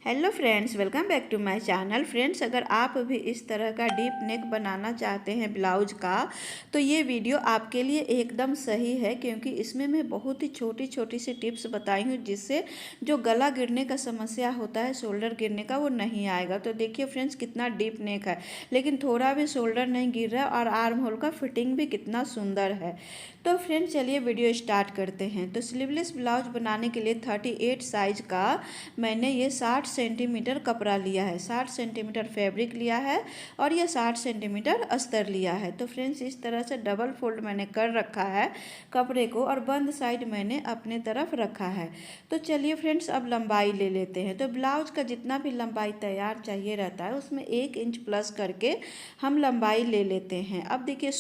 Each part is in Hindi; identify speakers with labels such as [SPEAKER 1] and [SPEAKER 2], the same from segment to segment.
[SPEAKER 1] Hello friends, welcome back to my channel. Friends, अगर आप भी इस तरह का डीप नेक बनाना चाहते हैं ब्लाउज का, तो ये वीडियो आपके लिए एकदम सही है, क्योंकि इसमें मैं बहुत ही छोटी छोटी सी टिप्स बताई हूँ जिससे जो गला गिरने का समस्या होता है, शोल्डर गिरने का, वो नहीं आएगा। तो देखिए फ्रेंड्स, कितना डीप नेक है, लेकिन थोड़ा भी शोल्डर नहीं गिर रहा है और आर्म होल का फिटिंग भी कितना सुंदर है। तो फ्रेंड्स, चलिए वीडियो स्टार्ट करते हैं। तो स्लीवलेस ब्लाउज बनाने के लिए 38 साइज का मैंने ये 60 सेंटीमीटर कपड़ा लिया है, 60 सेंटीमीटर फैब्रिक लिया है और ये 60 सेंटीमीटर अस्तर लिया है। तो फ्रेंड्स, इस तरह से डबल फोल्ड मैंने कर रखा है कपड़े को और बंद साइड मैंने अपने तरफ रखा है। तो चलिए फ्रेंड्स, अब लंबाई ले लेते हैं। तो ब्लाउज का जितना भी लंबाई तैयार चाहिए रहता है, उसमें 1 इंच प्लस करके हम लंबाई ले लेते हैं। अब देखिए,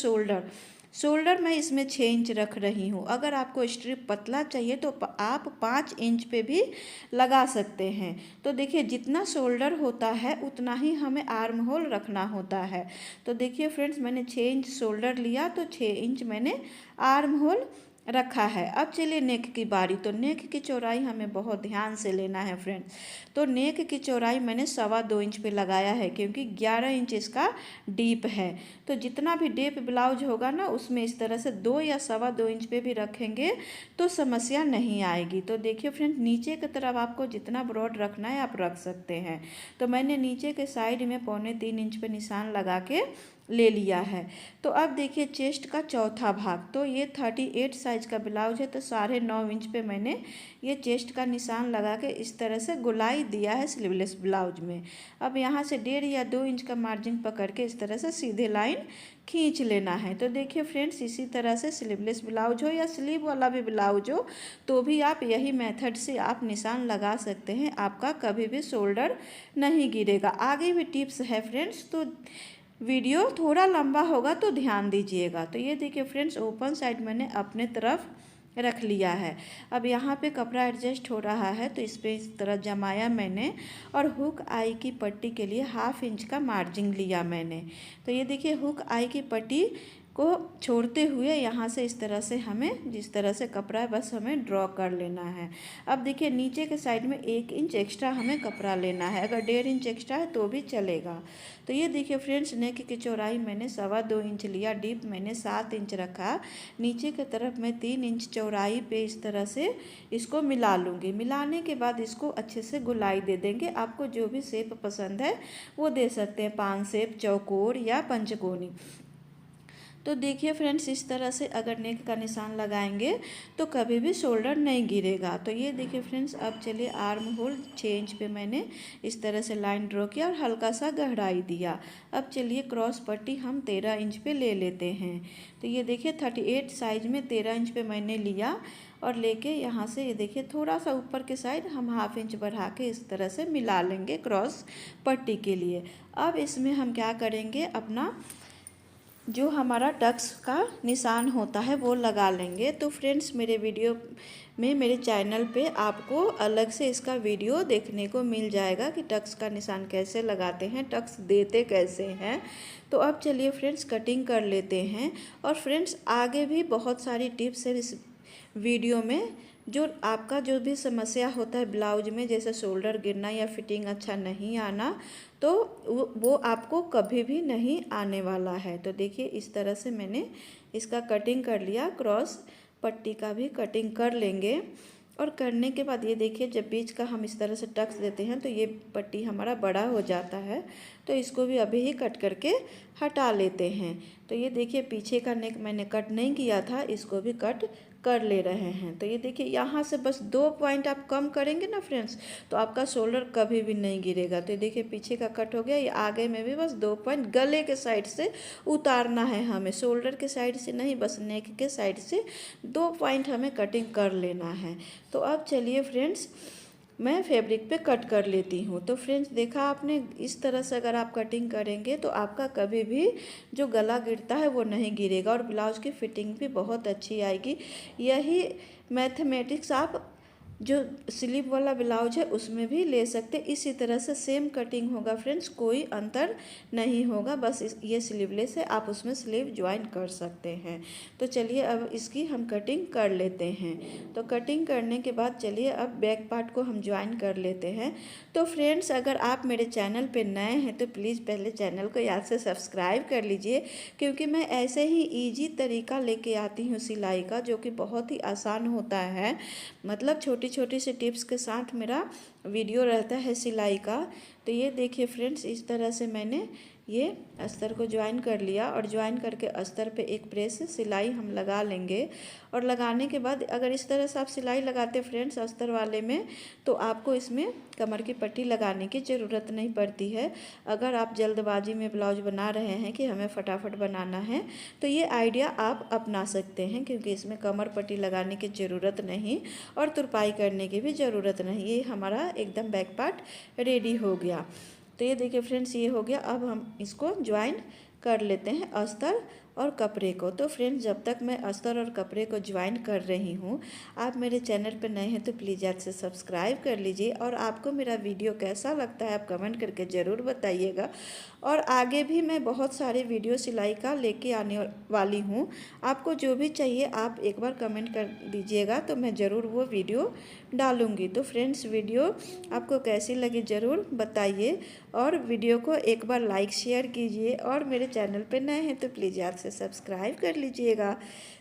[SPEAKER 1] शोल्डर मैं इसमें 6 इंच रख रही हूँ। अगर आपको स्ट्रिप पतला चाहिए तो आप 5 इंच पे भी लगा सकते हैं। तो देखिए, जितना शोल्डर होता है उतना ही हमें आर्म होल रखना होता है। तो देखिए फ्रेंड्स, मैंने 6 इंच शोल्डर लिया तो 6 इंच मैंने आर्म होल रखा है। अब चलिए नेक की बारी। तो नेक की चौड़ाई हमें बहुत ध्यान से लेना है फ्रेंड्स। तो नेक की चौड़ाई मैंने 2.25 इंच पे लगाया है, क्योंकि 11 इंच इसका डीप है। तो जितना भी डीप ब्लाउज होगा ना, उसमें इस तरह से 2 या 2.25 इंच पे भी रखेंगे तो समस्या नहीं आएगी। तो देखिए फ्रेंड्स, नीचे की तरफ आपको जितना ब्रॉड रखना है आप रख सकते हैं। तो मैंने नीचे के साइड में 2.25 इंच पे निशान लगा के ले लिया है। तो अब देखिए, चेस्ट का चौथा भाग, तो ये 38 साइज का ब्लाउज है, तो 9.5 इंच पे मैंने ये चेस्ट का निशान लगा के इस तरह से गोलाई दिया है स्लीवलेस ब्लाउज में। अब यहाँ से 1.5 या 2 इंच का मार्जिन पकड़ के इस तरह से सीधे लाइन खींच लेना है। तो देखिए फ्रेंड्स, इसी तरह से स्लीवलेस ब्लाउज हो या स्लीव वाला भी ब्लाउज हो, तो भी आप यही मेथड से आप निशान लगा सकते हैं। आपका कभी भी शोल्डर नहीं गिरेगा। आगे भी टिप्स है फ्रेंड्स, तो वीडियो थोड़ा लंबा होगा तो ध्यान दीजिएगा। तो ये देखिए फ्रेंड्स, ओपन साइड मैंने अपने तरफ रख लिया है। अब यहाँ पे कपड़ा एडजस्ट हो रहा है, तो इस पर इस तरह जमाया मैंने और हुक आई की पट्टी के लिए 1/2 इंच का मार्जिन लिया मैंने। तो ये देखिए, हुक आई की पट्टी को छोड़ते हुए यहाँ से इस तरह से हमें, जिस तरह से कपड़ा है बस हमें ड्रॉ कर लेना है। अब देखिए, नीचे के साइड में 1 इंच एक्स्ट्रा हमें कपड़ा लेना है। अगर 1.5 इंच एक्स्ट्रा है तो भी चलेगा। तो ये देखिए फ्रेंड्स, नेक की चौड़ाई मैंने 2.25 इंच लिया, डीप मैंने 7 इंच रखा। नीचे की तरफ मैं 3 इंच चौड़ाई पे इस तरह से इसको मिला लूँगी। मिलाने के बाद इसको अच्छे से गोलाई दे देंगे। आपको जो भी शेप पसंद है वो दे सकते हैं, पान शेप, चौकोर या पंचकोनी। तो देखिए फ्रेंड्स, इस तरह से अगर नेक का निशान लगाएंगे तो कभी भी शोल्डर नहीं गिरेगा। तो ये देखिए फ्रेंड्स, अब चलिए आर्म होल 6 इंच पे मैंने इस तरह से लाइन ड्रॉ किया और हल्का सा गहराई दिया। अब चलिए क्रॉस पट्टी हम 13 इंच पे ले लेते हैं। तो ये देखिए, 38 साइज में 13 इंच पे मैंने लिया और लेके यहाँ से ये देखिए थोड़ा सा ऊपर के साइड हम 1/2 इंच बढ़ा के इस तरह से मिला लेंगे क्रॉस पट्टी के लिए। अब इसमें हम क्या करेंगे, अपना जो हमारा टक्स का निशान होता है वो लगा लेंगे। तो फ्रेंड्स, मेरे वीडियो में, मेरे चैनल पे आपको अलग से इसका वीडियो देखने को मिल जाएगा कि टक्स का निशान कैसे लगाते हैं, टक्स देते कैसे हैं। तो अब चलिए फ्रेंड्स, कटिंग कर लेते हैं। और फ्रेंड्स, आगे भी बहुत सारी टिप्स है इस वीडियो में। जो आपका जो भी समस्या होता है ब्लाउज में, जैसे शोल्डर गिरना या फिटिंग अच्छा नहीं आना, तो वो आपको कभी भी नहीं आने वाला है। तो देखिए, इस तरह से मैंने इसका कटिंग कर लिया। क्रॉस पट्टी का भी कटिंग कर लेंगे। और करने के बाद ये देखिए, जब बीच का हम इस तरह से टक्स देते हैं तो ये पट्टी हमारा बड़ा हो जाता है। तो इसको भी अभी ही कट करके हटा लेते हैं। तो ये देखिए, पीछे का नेक मैंने कट नहीं किया था, इसको भी कट कर ले रहे हैं। तो ये देखिए, यहाँ से बस 2 पॉइंट आप कम करेंगे ना फ्रेंड्स, तो आपका शोल्डर कभी भी नहीं गिरेगा। तो ये देखिए, पीछे का कट हो गया। ये आगे में भी बस 2 पॉइंट गले के साइड से उतारना है हमें, शोल्डर के साइड से नहीं, बस नेक के साइड से 2 पॉइंट हमें कटिंग कर लेना है। तो अब चलिए फ्रेंड्स, मैं फैब्रिक पे कट कर लेती हूँ। तो फ्रेंड्स, देखा आपने, इस तरह से अगर आप कटिंग करेंगे तो आपका कभी भी जो गला गिरता है वो नहीं गिरेगा और ब्लाउज की फिटिंग भी बहुत अच्छी आएगी। यही मैथमेटिक्स आप जो स्लीव वाला ब्लाउज है उसमें भी ले सकते। इसी तरह से सेम कटिंग होगा फ्रेंड्स, कोई अंतर नहीं होगा, बस ये स्लीवलेस है, आप उसमें स्लीव ज्वाइन कर सकते हैं। तो चलिए अब इसकी हम कटिंग कर लेते हैं। तो कटिंग करने के बाद चलिए अब बैक पार्ट को हम ज्वाइन कर लेते हैं। तो फ्रेंड्स अगर आप मेरे चैनल पे नए हैं तो प्लीज़ पहले चैनल को याद से सब्सक्राइब कर लीजिए, क्योंकि मैं ऐसे ही ईजी तरीका लेके आती हूँ सिलाई का, जो कि बहुत ही आसान होता है। मतलब छोटी छोटी सी टिप्स के साथ मेरा वीडियो रहता है सिलाई का। तो ये देखिए फ्रेंड्स, इस तरह से मैंने ये अस्तर को ज्वाइन कर लिया और ज्वाइन करके अस्तर पे एक प्रेस सिलाई हम लगा लेंगे। और लगाने के बाद अगर इस तरह से आप सिलाई लगाते फ्रेंड्स अस्तर वाले में, तो आपको इसमें कमर की पट्टी लगाने की ज़रूरत नहीं पड़ती है। अगर आप जल्दबाजी में ब्लाउज बना रहे हैं कि हमें फटाफट बनाना है, तो ये आइडिया आप अपना सकते हैं, क्योंकि इसमें कमर पट्टी लगाने की ज़रूरत नहीं और तुरपाई करने की भी ज़रूरत नहीं। ये हमारा एकदम बैक पार्ट रेडी हो गया। तो ये देखिए फ्रेंड्स, ये हो गया। अब हम इसको ज्वाइन कर लेते हैं अस्तर और कपड़े को। तो फ्रेंड्स जब तक मैं अस्तर और कपड़े को ज्वाइन कर रही हूँ, आप मेरे चैनल पर नए हैं तो प्लीज़ याद से सब्सक्राइब कर लीजिए। और आपको मेरा वीडियो कैसा लगता है आप कमेंट करके ज़रूर बताइएगा। और आगे भी मैं बहुत सारे वीडियो सिलाई का लेके आने वाली हूँ। आपको जो भी चाहिए आप एक बार कमेंट कर दीजिएगा, तो मैं ज़रूर वो वीडियो डालूँगी। तो फ्रेंड्स वीडियो आपको कैसी लगी ज़रूर बताइए, और वीडियो को एक बार लाइक शेयर कीजिए, और मेरे चैनल पे नए हैं तो प्लीज़ याद से सब्सक्राइब कर लीजिएगा।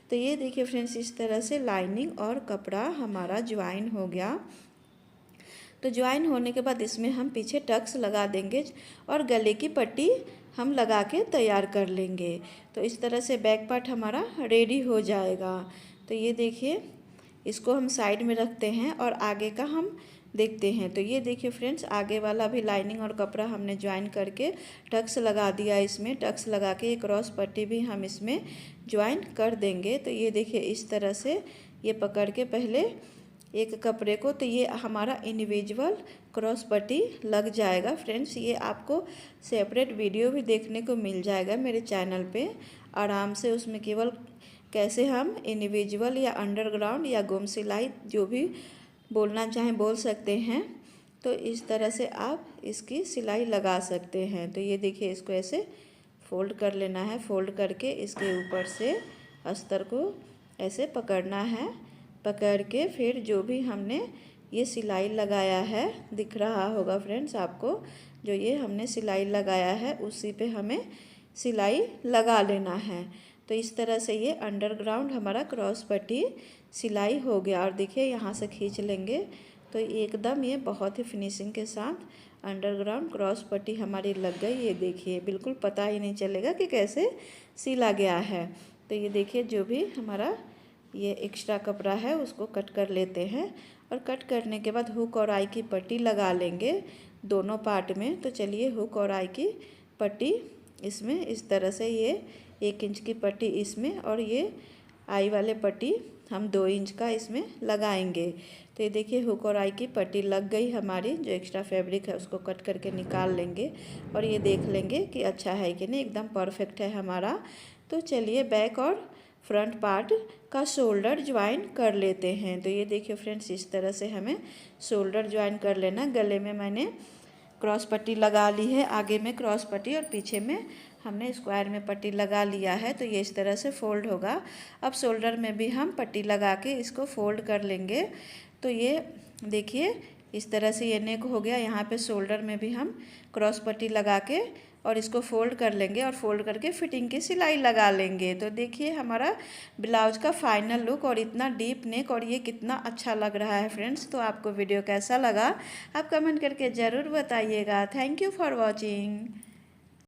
[SPEAKER 1] तो ये देखिए फ्रेंड्स, इस तरह से लाइनिंग और कपड़ा हमारा ज्वाइन हो गया। तो ज्वाइन होने के बाद इसमें हम पीछे टक्स लगा देंगे और गले की पट्टी हम लगा के तैयार कर लेंगे। तो इस तरह से बैक पार्ट हमारा रेडी हो जाएगा। तो ये देखिए, इसको हम साइड में रखते हैं और आगे का हम देखते हैं। तो ये देखिए फ्रेंड्स, आगे वाला भी लाइनिंग और कपड़ा हमने ज्वाइन करके टक्स लगा दिया। इसमें टक्स लगा के एक क्रॉस पट्टी भी हम इसमें ज्वाइन कर देंगे। तो ये देखिए इस तरह से ये पकड़ के पहले एक कपड़े को, तो ये हमारा इंडिविजुअल क्रॉस पट्टी लग जाएगा। फ्रेंड्स ये आपको सेपरेट वीडियो भी देखने को मिल जाएगा मेरे चैनल पे आराम से। उसमें केवल कैसे हम इंडिविजुअल या अंडरग्राउंड या गुम सिलाई जो भी बोलना चाहें बोल सकते हैं, तो इस तरह से आप इसकी सिलाई लगा सकते हैं। तो ये देखिए, इसको ऐसे फोल्ड कर लेना है। फोल्ड करके इसके ऊपर से अस्तर को ऐसे पकड़ना है। पकड़ के फिर जो भी हमने ये सिलाई लगाया है, दिख रहा होगा फ्रेंड्स आपको, जो ये हमने सिलाई लगाया है उसी पे हमें सिलाई लगा लेना है। तो इस तरह से ये अंडरग्राउंड हमारा क्रॉस पट्टी सिलाई हो गया। और देखिए यहाँ से खींच लेंगे तो एकदम ये बहुत ही फिनिशिंग के साथ अंडरग्राउंड क्रॉस पट्टी हमारी लग गई। ये देखिए बिल्कुल पता ही नहीं चलेगा कि कैसे सिला गया है। तो ये देखिए, जो भी हमारा ये एक्स्ट्रा कपड़ा है उसको कट कर लेते हैं, और कट करने के बाद हुक और आई की पट्टी लगा लेंगे दोनों पार्ट में। तो चलिए हुक और आई की पट्टी इसमें इस तरह से ये 1 इंच की पट्टी इसमें, और ये आई वाले पट्टी हम 2 इंच का इसमें लगाएंगे। तो ये देखिए हुक और आई की पट्टी लग गई हमारी। जो एक्स्ट्रा फैब्रिक है उसको कट करके निकाल लेंगे और ये देख लेंगे कि अच्छा है कि नहीं, एकदम परफेक्ट है हमारा। तो चलिए बैक और फ्रंट पार्ट का शोल्डर ज्वाइन कर लेते हैं। तो ये देखिए फ्रेंड्स, इस तरह से हमें शोल्डर ज्वाइन कर लेना। गले में मैंने क्रॉस पट्टी लगा ली है, आगे में क्रॉस पट्टी और पीछे में हमने स्क्वायर में पट्टी लगा लिया है। तो ये इस तरह से फोल्ड होगा। अब शोल्डर में भी हम पट्टी लगा के इसको फोल्ड कर लेंगे। तो ये देखिए इस तरह से ये नेक हो गया। यहाँ पे शोल्डर में भी हम क्रॉस पट्टी लगा के और इसको फोल्ड कर लेंगे, और फोल्ड करके फिटिंग की सिलाई लगा लेंगे। तो देखिए हमारा ब्लाउज का फाइनल लुक, और इतना डीप नेक, और ये कितना अच्छा लग रहा है फ्रेंड्स। तो आपको वीडियो कैसा लगा आप कमेंट करके ज़रूर बताइएगा। Thank you for watching.